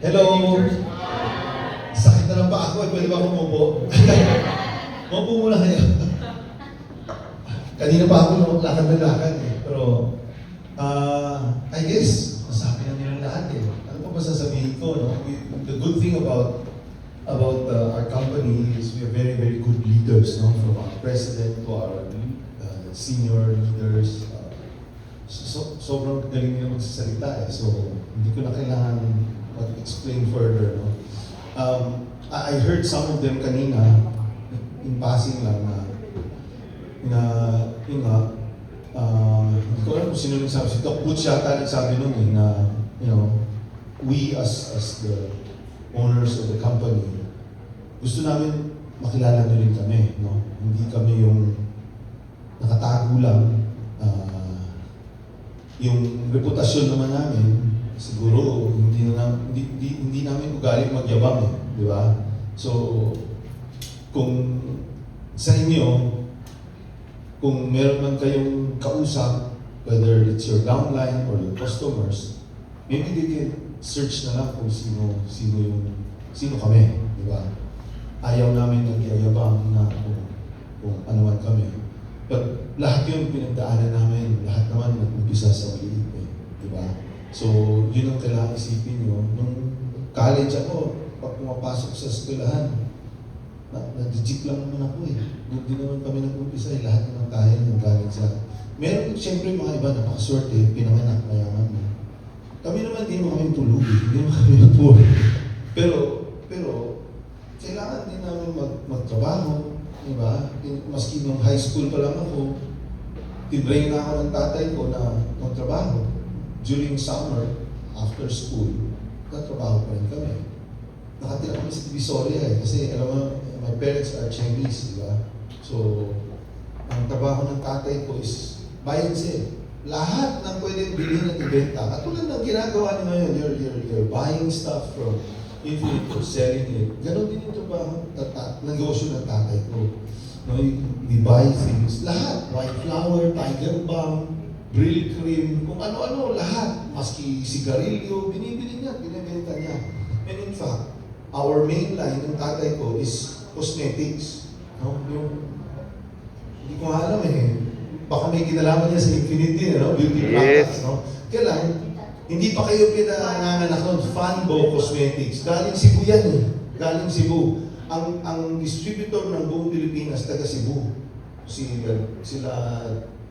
Hello! Sakit na lang pa ako. Pwede ba akong umupo? Umupo muna kayo. Kanina pa ako lakad na lakad eh. Pero, I guess, masabi na nilang lahat eh. Ano pa ba sasabihin ko, no? The good thing about our company is we are very, very good leaders, no? From our president to our senior leaders. Sobrang galing nila magsasalita eh. So, hindi ko na kailangan mag-explain further, no? I heard some of them kanina, in passing lang hindi ko alam kung sino nagsabi. Si Doc Butch yata nagsabi nun eh, na, you know, we as the owners of the company, gusto namin makilala nyo rin kami, no? Hindi kami yung nakatago lang. Yung reputasyon naman namin, siguro hindi namin ugaling magyabang eh, di ba? So, kung sa inyo, kung meron man kayong kausap, whether it's your downline or your customers, maybe they can search na lang kung sino kami, di ba? Ayaw namin nagyayabang na kung ano man kami. But lahat yun pinagdaanan namin, lahat naman nag-umpisa sa maliit eh, di ba? So, yun ang kailangan isipin nyo. Nung college ako, pag pumapasok sa eskwelahan, nag-jeep lang naman ako eh. Hindi naman kami nag-umpisa eh, lahat naman tayo nang galing sa... Meron siyempre mga iba na pakaswerte, pinanganak, mayaman. Kami naman din mo kami tulog eh, hindi naman kami poor. Pero, kailangan din namin magtrabaho, di ba? Maski nung high school pa lang ako, tinrain na ako ng tatay ko na magtrabaho. During summer, after school, nagtrabaho pa rin kami. Nakatira kami sa Divisoria eh, kasi alam mo, my parents are Chinese, di ba? So, ang trabaho ng tatay ko is buy and sell. Lahat ng pwedeng bilhin at ibenta. Katulad ng ginagawa niyo ngayon, you're buying stuff from Infinite or selling it. Ganon din yung trabaho, negosyo ng tatay ko. No, we buy things, lahat. White flour, tiger balm, Brill cream, kung ano-ano, lahat. Maski sigarilyo, binibili niya, binibenta niya. And in fact, our main line ng tatay ko is cosmetics. No? Hindi ko alam eh. Baka may kinalaman niya sa Infinity, no? Beauty products. No? Kailan, hindi pa kayo pinanganganak nun, Fanbo Cosmetics. Galing Cebu yan eh. Galing Cebu. Ang distributor ng buong Pilipinas, taga Cebu. Sila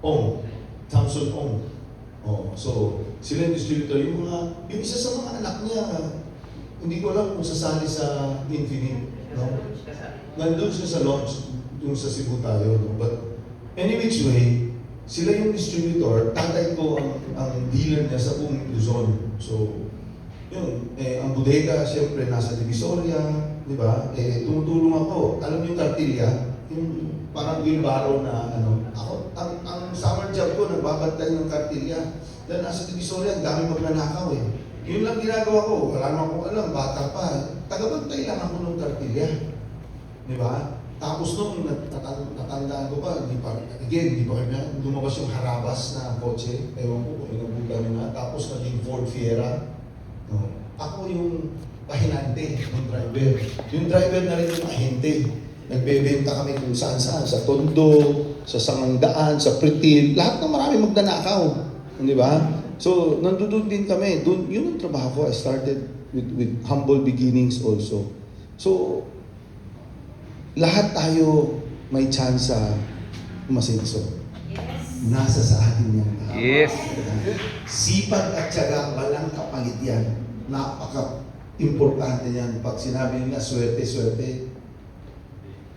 Ong. Samson Ong. Oh, so, sila yung distributor. Yung isa sa mga anak niya, hindi ko alam kung sasali sa Infinite. No? Nandun siya sa launch, yung sa Cebu tayo. No? But any which way, sila yung distributor, tatay ko ang dealer niya sa buong Luzon. So, yun, ang bodega, siyempre, nasa Divisoria, di ba? Tumutulong ako. Alam niyo yung kartilya? Yung parang wheelbarrow na ako, ang summer job ko, nagbabantay ng kartilya. Dahil nasa Divisoria, ang dami magnanakaw eh. Yun lang ginagawa ko. Wala naman akong alam, bata pa. Tagabantay lang ako ng kartilya. Di ba? Tapos nung natandaan ko pa, hindi pa kami lumabas yung harabas na kotse. Ewan ko kung ilang bulan na. Tapos naging Ford Fiera. No. Ako yung pahinante, yung driver. Yung driver na rin yung ahente. Nagbebenta kami kung saan-saan. Sa Tondo, sa Sangandaan, sa Pritil. Lahat ng marami magnanakaw. Di ba? So, nandun din kami. Yun ang trabaho ko. I started with humble beginnings also. So, lahat tayo may chance sa umasenso. Yes. Nasa sa atin yan. Yes. Sipag at tiyaga, walang kapalit yan. Napaka-importante yan. Pag sinabi nila, swerte, swerte.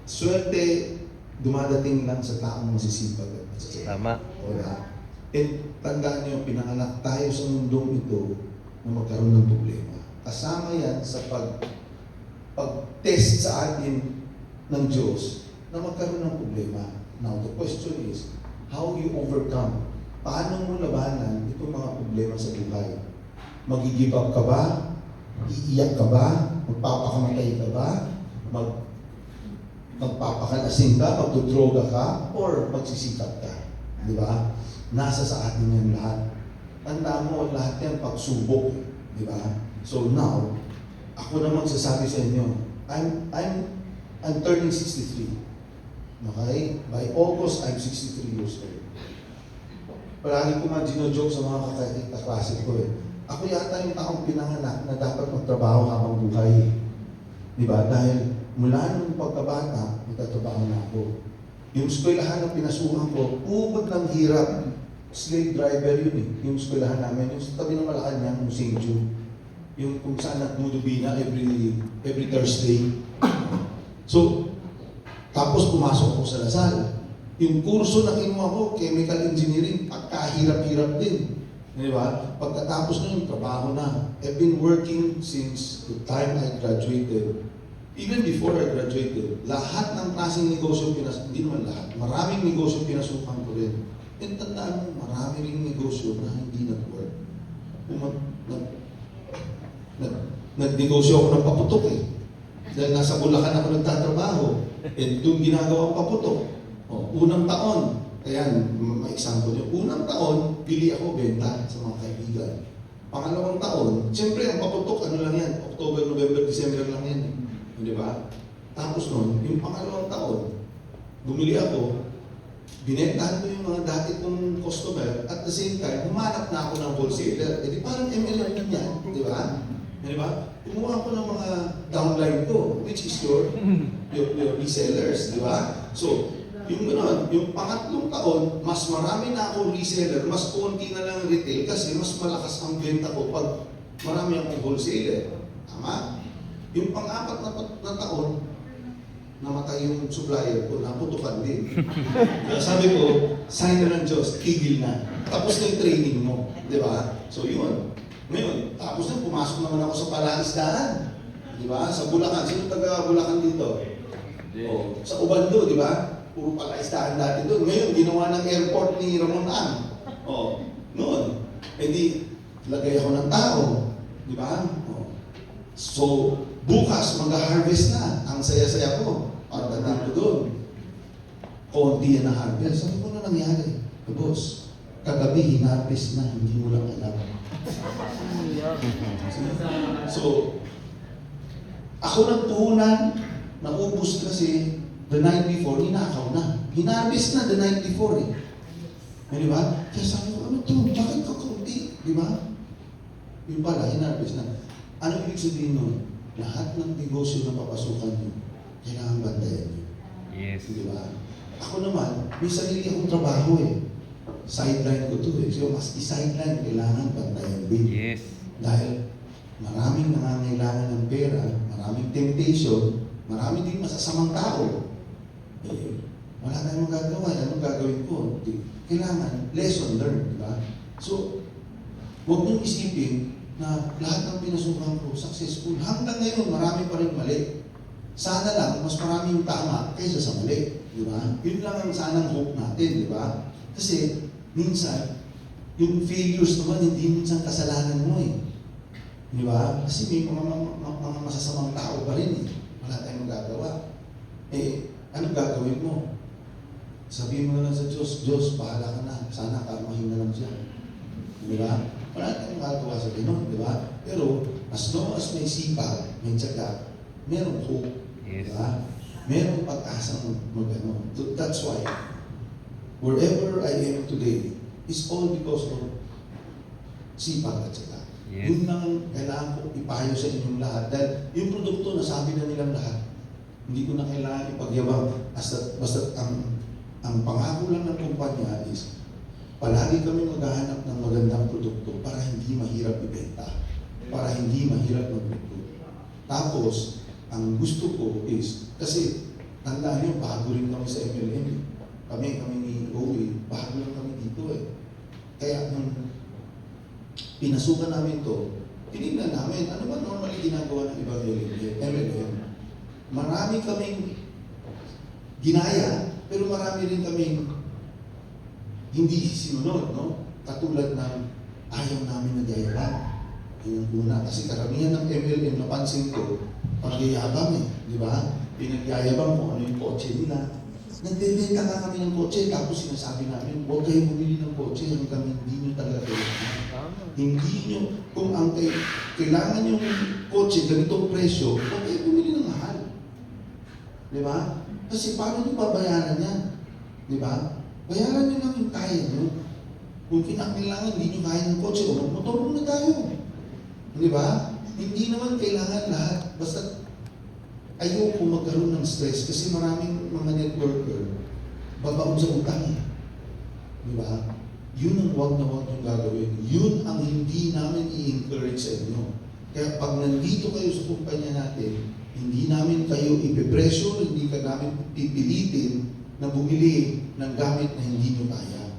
Swerte, dumadating lang sa taong masisipag. Tama. Wala. And tandaan niyo, pinanganak tayo sa mundong ito na magkaroon ng problema. Kasama yan sa pag-test sa atin ng Diyos na magkaroon ng problema. Now, the question is, how you overcome? Paano mo labanan itong mga problema sa buhay? Mag-give up ka ba? Iiyak ka ba? Magpapakamatay ka ba? Magpapakalasing ka? Magdodroga ka? Or magsisikap ka? Di ba? Nasa sa atin yan lahat. Tandaan mo, lahat yan pagsubok. Di ba? So now, ako na magsasabi sa inyo, I'm turning 63. Okay? By August, I'm 63 years old. Palagi ko nga gino-joke sa mga kaklase ko eh. Ako yata yung taong pinanganak na dapat magtrabaho habang buhay. Di ba? Dahil mula nung pagkabata, nagtatrabaho na ako. Yung eskwelahan na pinasukan ko, ubod ng hirap. Slave driver yun eh. Yung eskwelahan namin, yung sa tabi ng Malacanang, yung St. Jude. Yung kung saan nagdudubina every Thursday. So, tapos pumasok ako sa Lasal. Yung kurso na kinuha ko, chemical engineering, pagkahirap-hirap din. Di ba? Pagkatapos nun, trabaho na. I've been working since the time I graduated. Even before I graduated, lahat ng klaseng negosyo hindi naman lahat, maraming negosyo pinasukan ko rin. And tandaan mo, marami rin negosyo na hindi nag-work. Nagnegosyo ako ng paputok eh. Dahil nasa Bulacan ako nagtatrabaho. And doon ginagawang paputok. Unang taon, ayan, may example nyo. Unang taon, pili ako benta sa mga kaibigan. Pangalawang taon, siyempre ang paputok, ano lang yan, October, November, December lang yan. Di ba? Tapos nun, yung pangalawang taon, bumili ako, binentahan ko yung mga dati kong customer, at the same time, humanap na ako ng wholesaler. E di parang MLM din yan, di ba? Di ba? Kumuha ko ng mga downline ko, which is your resellers, di ba? So, yung gano'n, yung pangatlong taon, mas marami na akong reseller, mas konti na lang retail kasi mas malakas ang benta ko pag marami akong wholesaler. Tama? Yung pang-apat na taon, namatay yung supplier ko, naputukan din. Kaya sabi ko, sign na ng Diyos, tigil na. Tapos na yung training mo. Di ba? So yun. Ngayon, tapos na, pumasok naman ako sa palaisdaan. Di ba? Sa Bulacan. Sino taga Bulacan dito? Oh, sa Ubando, di ba? Puro palaisdaan dati doon. Ngayon, ginawa ng airport ni Ramon Ang. Oh, noon. Eh di, lagay ako ng tao. Di ba? Oh. So, bukas, mag-harvest na. Ang saya-saya ko. Pagdating ko doon. Konti yan na harvest. Sabi ko na nangyari. Boss, kagabi, hinarvest na. Hindi mo lang alam. So, ako ng puhunan, naubos kasi the night before, ninakaw na. Hinarvest na the night before eh. Di ba? Kaya sabi ko, ano to? Bakit kakunti? Di ba? Yung pala, hinarvest na. Ano ibig sabihin nun? Lahat ng negosyo na papasukan nyo, kailangan bantayan nyo. Yes. Di ba? Ako naman, may sarili akong trabaho eh. Sideline ko to eh. So, mas i-sideline, kailangan bantayan din. Yes. Dahil maraming nangangailangan ng pera, maraming temptation, maraming din masasamang tao. Eh, wala tayong magagawa. Anong gagawin ko? Kailangan, lesson learned, di ba? So, huwag mong isipin na lahat ng pinasukan ko, successful. Hanggang ngayon, marami pa rin mali. Sana lang, mas marami yung tama kaysa sa mali. Di ba? Yun lang ang sanang hope natin, di ba? Kasi, minsan, yung failures naman, hindi minsan kasalanan mo eh. Di ba? Kasi may mga masasamang tao pa rin eh. Wala tayong magagawa. Eh, anong gagawin mo? Sabihin mo na lang sa Diyos, Diyos, bahala ka na. Sana karmahin na lang siya. Di ba? Wala tayong magagawa sa Pinoon, di ba? Pero, as long as may sipag, may tiyaga, merong hope. Yes. Di ba? Merong pag-asang mag-ano. That's why, wherever I am today, is all because of sipag at tiyaga. Yes. Yun lang ang kailangan ko ipayo sa inyong lahat. Dahil yung produkto, nasabi na nilang lahat. Hindi ko na kailangan ipagyabang. Basta ang pangako lang ng kumpanya is palagi kami maghahanap ng magandang produkto para hindi mahirap ibenta. Para hindi mahirap mag-recruit. Tapos, ang gusto ko is, kasi tandaan nyo, bago rin kami sa MLM. Kami ni OE, bago lang kami dito eh. Kaya nung pinasukan namin to, tinignan namin, ano ba normally ginagawa ng ibang MLM? Marami kaming ginaya, pero marami rin kaming hindi sinunod, no? Katulad ng ayaw namin nagyayabang. Yun ang una. Kasi karamihan ng MLM, napansin ko, pagyayabang eh, di ba? Pinagyayabang kung ano yung kotse nila. Nagbebenta ka kami ng kotse, tapos sinasabi namin, huwag kayo bumili ng kotse hanggang hindi nyo talaga kailangan. Hindi nyo, kung ang kailangan yung kotse ganitong presyo, huwag kayo bumili ng mahal. Di ba? Kasi paano nyo babayaran yan? Di ba? Bayaran nyo lang yung kaya nyo. Kung kinakailangan, hindi nyo kaya ng kotse, o magmotor muna tayo. Di ba? Hindi naman kailangan lahat. Basta ayoko magkaroon ng stress kasi maraming mga networker babaon sa utang. Di ba? Yun ang wag na wag yung gagawin. Yun ang hindi namin i-encourage sa inyo. Kaya pag nandito kayo sa kumpanya natin, hindi namin kayo ipipresyo, hindi ka namin pipilitin na bumili ng gamit na hindi nyo kaya.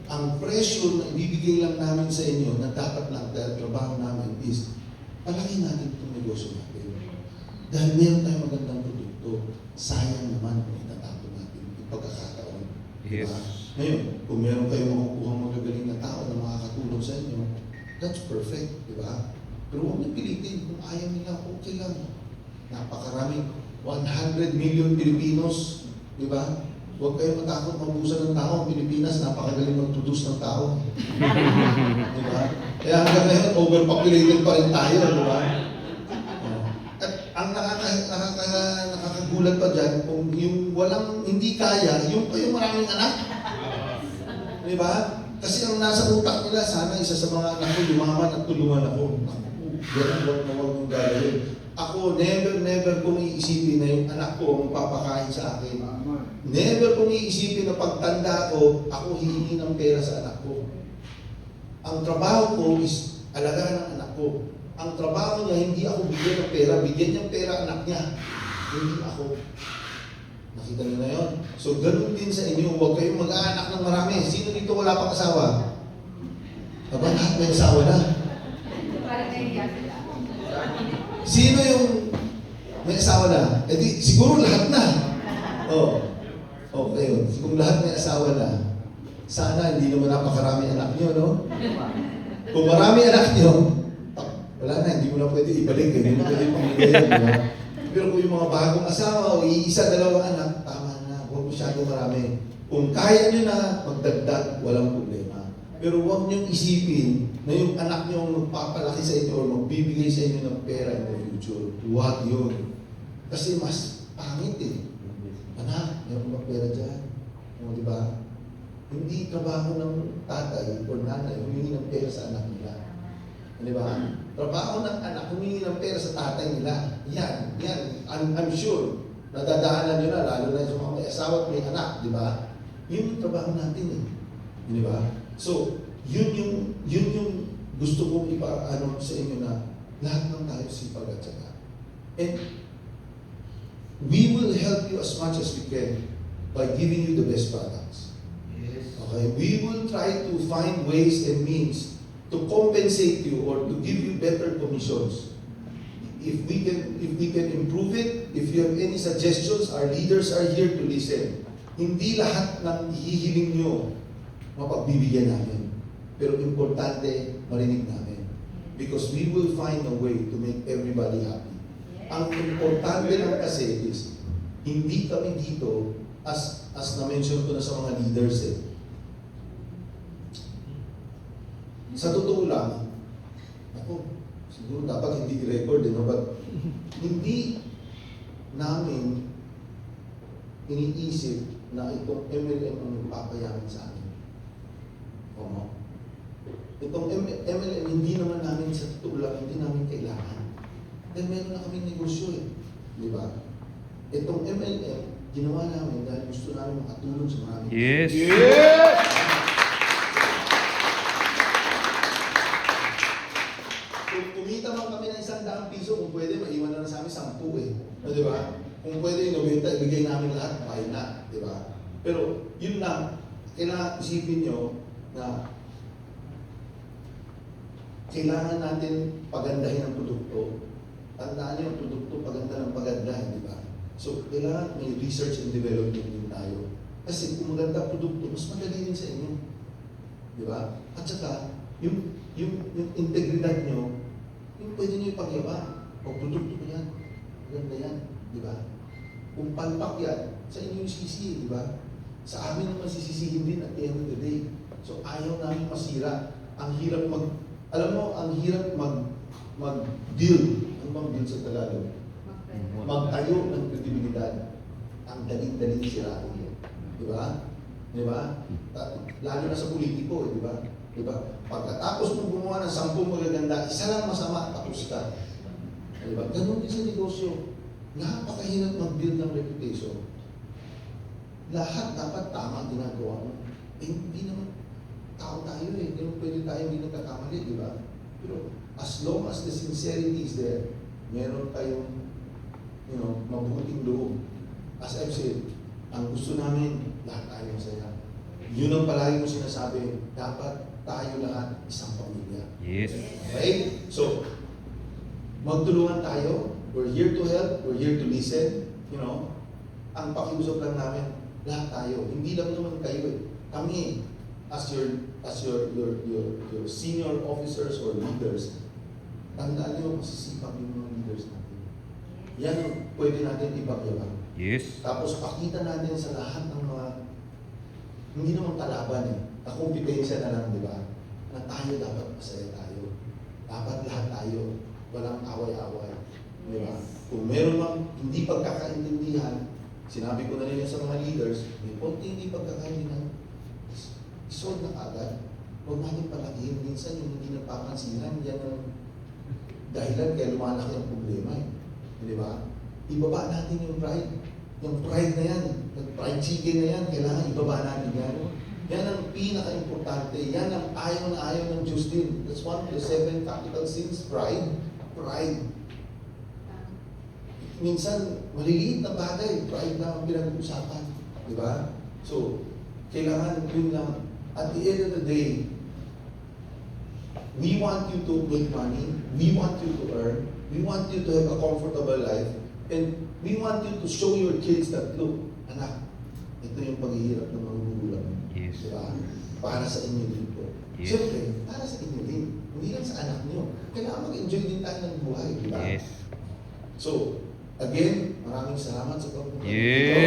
Ang presyo na ibibigay lang namin sa inyo na dapat lang dahil trabaho namin is palaki natin itong negosyo natin. Dahil meron tayong magandang produkto, sayang naman kung itatapon natin yung pagkakataon. Yes. Diba? Ngayon, kung meron kayong makukuhang magagaling na tao na makakatulong sa inyo, that's perfect, di ba? Pero huwag niyo pilitin. Kung ayaw nila, okay lang. Napakaraming 100 million Pilipinos, di ba? Huwag kayong matakot mabusan ng tao. Ang Pilipinas, napakagaling mag-produce ng tao. Di ba? Kaya hanggang ngayon, overpopulated pa rin tayo, di ba? At ang nakakagulat pa dyan, kung yung walang hindi kaya, yung maraming anak. Di ba? Kasi ang nasa utak nila, sana isa sa mga anak ko, yumaman at tulungan ako. Ganun wag na wag yung gagawin. Ako, never kong iisipin na yung anak ko ang papakain sa akin. Never kong iisipin na pagtanda ko, ako hihingi ng pera sa anak ko. Ang trabaho ko is alagaan ng anak ko. Ang trabaho niya, hindi ako bigyan ng pera, bigyan niyang pera anak niya. Hindi ako. Nakita niyo na yun? So, ganun din sa inyo. Huwag kayong mag-aanak ng marami. Sino dito wala pang asawa? Aba, lahat may asawa na. Sino yung may asawa na? Eh di, siguro lahat na. Oh. Okay yun. Kung lahat may asawa na, sana hindi naman napakarami anak niyo, no? Kung marami anak niyo, wala na, hindi mo na pwede ibalik. Hindi mo pwede pamilya yun, di ba? Pero kung yung mga bagong asawa o iisa, dalawang anak, tama na, huwag masyado marami. Kung kaya nyo na magdagdag, walang problema. Pero huwag nyo isipin na yung anak nyo ang magpapalaki sa inyo o magbibigay sa inyo ng pera in the future. Huwag yun. Kasi mas pangit eh. Anak, meron ba pera dyan? O, di ba? Hindi trabaho ng tatay o nanay humingi ng pera sa anak nila. Di ba? Trabaho ng anak, humingi ng pera sa tatay nila. Yan. I'm sure, nadadaanan nyo na, lalo na sa mga may asawa at may anak, di ba? Yun yung trabaho natin eh. Di ba? So, yun yung gusto kong ipaano sa inyo na lahat ng tayo sipag at saka. And we will help you as much as we can by giving you the best products. Yes. Okay? We will try to find ways and means to compensate you or to give you better commissions. If we can improve it, if you have any suggestions, our leaders are here to listen. Hindi lahat ng hihiling nyo mapagbibigyan namin. Pero importante, marinig namin. Because we will find a way to make everybody happy. Ang importante lang kasi is, hindi kami dito, as na-mention ko na sa mga leaders eh, sa totoo lang, ako, siguro dapat hindi i-record, but hindi namin iniisip na itong MLM ang papayaman sa amin. Oo. Itong MLM, hindi naman namin sa totoo lang, hindi namin kailangan. Dahil meron na kaming negosyo eh. Di ba? Itong MLM, ginawa namin dahil gusto namin makatulong sa maraming. Yes! Yes! Kung kumita man kami ng 100 piso, kung pwede, maiwan na sa amin 10 eh. O, di ba? Kung pwede yung 90, ibigay namin lahat, fine na. Di ba? Pero, yun lang, kailangan isipin nyo na kailangan natin pagandahin ang produkto. Tandaan nyo, ang produkto, paganda ng pagandahin, di ba? So, kailangan may research and development din tayo. Kasi kung maganda ang produkto, mas madali rin sa inyo. Di ba? At saka, yung integridad nyo, yung pwede nyo ipagyabang. O produkto ko yan, maganda yan, di ba? Kung palpak yan, sa inyo yung sisi, di ba? Sa amin naman sisisihin din at the end of the day. So, ayaw namin masira. Ang hirap Alam mo, ang hirap mag-build. Ano bang build sa Tagalog? Magtayo ng kredibilidad. Ang daling-daling sirain yun. Di ba? Di ba? Lalo na sa politiko, di ba? Di ba? Pagkatapos mong gumawa ng 10 magaganda, isa lang masama, tapos ka. Di ba? Ganun din sa negosyo. Napakahirap mag-build ng reputation. Lahat dapat tama ang ginagawa mo. Eh, hindi naman tao tayo eh. Hindi naman pwede tayo hindi nagkakamali, di ba? Pero as long as the sincerity is there, meron kayong, mabuting loob. As I've said, ang gusto namin, lahat tayo masaya. Yun ang palagi ko sinasabi, dapat tayo lahat isang pamilya. Yes. Okay? So, magtulungan tayo. We're here to help. We're here to listen. Ang pakiusap lang namin, lahat tayo. Hindi lang naman kayo eh. Kami, as your senior officers or leaders, tandaan nyo, masisipag yung mga leaders natin. Yan ang pwede natin ipagyaman. Yes. Tapos pakita natin sa lahat ng mga, hindi naman kalaban eh, kakumpetensya na lang, di ba? Na tayo dapat masaya tayo. Dapat lahat tayo, walang away-away. Di ba? Kung meron mang hindi pagkakaintindihan, sinabi ko na rin sa mga leaders, may konti hindi pagkakaintindihan, isolve na agad. Huwag natin palakihin. Minsan yung hindi napapansinan, yan ang dahilan kaya lumalaki ang problema eh. Di ba? Ibaba natin yung pride. Yung pride na yan, yung fried chicken na yan, kailangan ibaba natin yan. Yan ang pinaka-importante. Yan ang ayaw na ayaw ng Diyos din. That's one of the 7 capital sins. Pride. Pride. Minsan, maliliit na bagay. Pride na ang pinag-uusapan. Di ba? So, kailangan yun lang. At the end of the day, we want you to make money. We want you to earn. We want you to have a comfortable life. And we want you to show your kids that, look, anak, ito yung paghihirap ng mga magulang. Yes. Diba? Para sa inyo din po. Yes. Siyempre, para sa inyo din. Hindi lang sa anak nyo. Kailangan mag-enjoy din tayo ng buhay. Diba? Yes. So, again, maraming salamat sa pagpunta. Yes.